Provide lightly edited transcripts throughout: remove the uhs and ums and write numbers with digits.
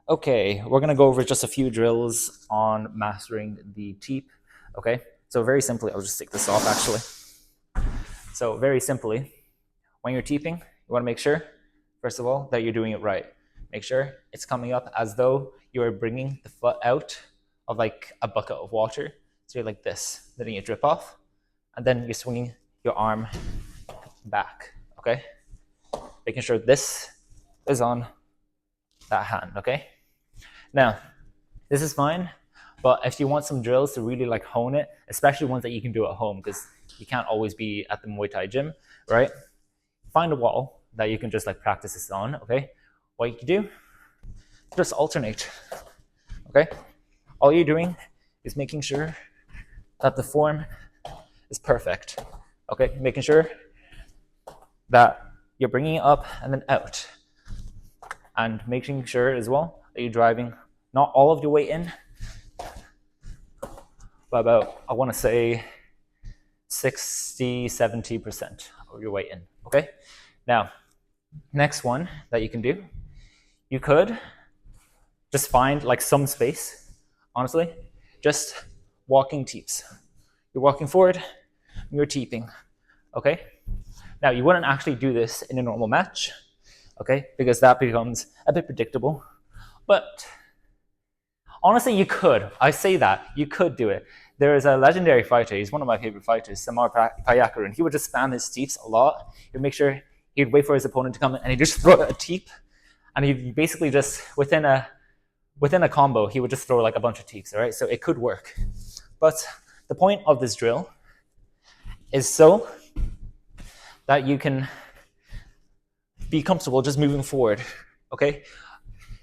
Okay, we're gonna go over just a few drills on mastering the teep. Okay, so very simply, I'll just take this off actually. So very simply, when you're teeping, you wanna make sure, first of all, that you're doing it right. Make sure it's coming up as though you are bringing the foot out of like a bucket of water. So you're like this, letting it drip off, and then you're swinging your arm back, okay? Making sure this is on that hand, okay? Now, this is fine, but if you want some drills to really like hone it, especially ones that you can do at home, because you can't always be at the Muay Thai gym, right? Find a wall that you can just like practice this on, okay? What you can do, just alternate, okay? All you're doing is making sure that the form is perfect, okay? Making sure that you're bringing it up and then out, and making sure as well that you're driving not all of your weight in, but about, I want to say 60, 70% of your weight in, okay? Now, next one that you can do, you could just find like some space, honestly, just walking teeps. You're walking forward, you're teeping, okay? Now, you wouldn't actually do this in a normal match, okay? Because that becomes a bit predictable, but honestly, you could. I say that. You could do it. There is a legendary fighter. He's one of my favorite fighters, Samar Payakaru, and he would just spam his teeps a lot. He'd make sure he'd wait for his opponent to come in, and he'd just throw a teep, and he'd basically just, within a combo, he would just throw like a bunch of teeps, all right? So it could work. But the point of this drill is so that you can be comfortable just moving forward, okay?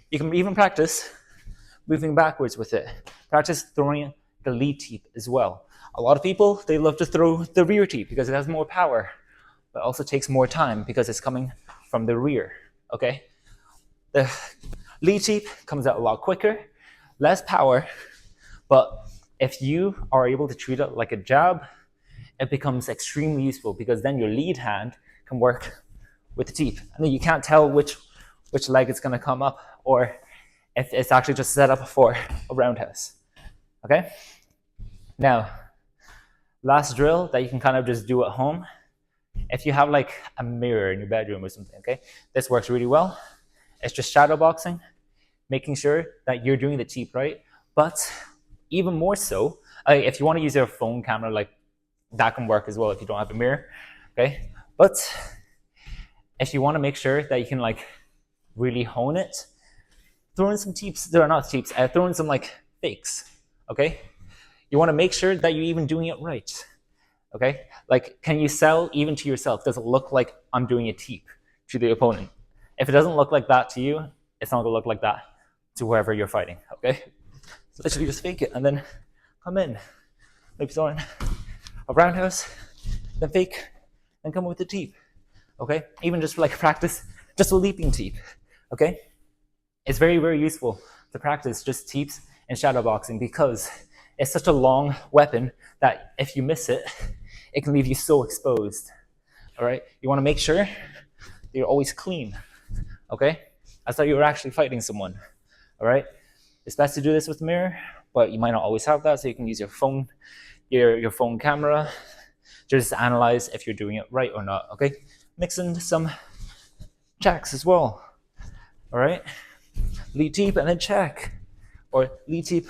You can even practice moving backwards with it. Practice throwing the lead teep as well. A lot of people, they love to throw the rear teep because it has more power, but also takes more time because it's coming from the rear, okay? The lead teep comes out a lot quicker, less power, but if you are able to treat it like a jab, it becomes extremely useful because then your lead hand can work with the teep. And then you can't tell which leg it's gonna come up or if it's actually just set up for a roundhouse, okay? Now, last drill that you can kind of just do at home, if you have like a mirror in your bedroom or something, okay? This works really well. It's just shadow boxing, making sure that you're doing the teep right, but even more so, if you wanna use your phone camera, like that can work as well if you don't have a mirror, okay? But if you wanna make sure that you can like really hone it, throw in some teeps, they're not teeps, throw in some like fakes, okay? You wanna make sure that you're even doing it right, okay? Like, can you sell even to yourself? Does it look like I'm doing a teep to the opponent? If it doesn't look like that to you, it's not gonna look like that to whoever you're fighting, okay? So literally just fake it and then come in. Maybe throw in a roundhouse, then fake, then come with the teep, okay? Even just like practice just a leaping teep, okay? It's very, very useful to practice just teeps and shadow boxing because it's such a long weapon that if you miss it, it can leave you so exposed, all right? You wanna make sure that you're always clean, okay? As though you're actually fighting someone, all right? It's best to do this with a mirror, but you might not always have that, so you can use your phone, your phone camera, just analyze if you're doing it right or not, okay? Mix in some checks as well, all right? Lead teep and then check, or lead teep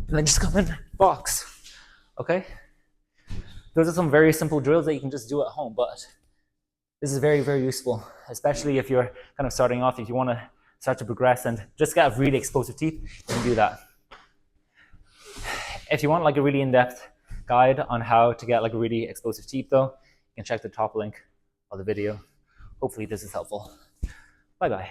and then just come in box, okay? Those are some very simple drills that you can just do at home, but this is very, very useful, especially if you're kind of starting off, if you want to start to progress and just get a really explosive teep, you can do that. If you want like a really in-depth guide on how to get like a really explosive teep though, you can check the top link of the video. Hopefully this is helpful. Bye-bye.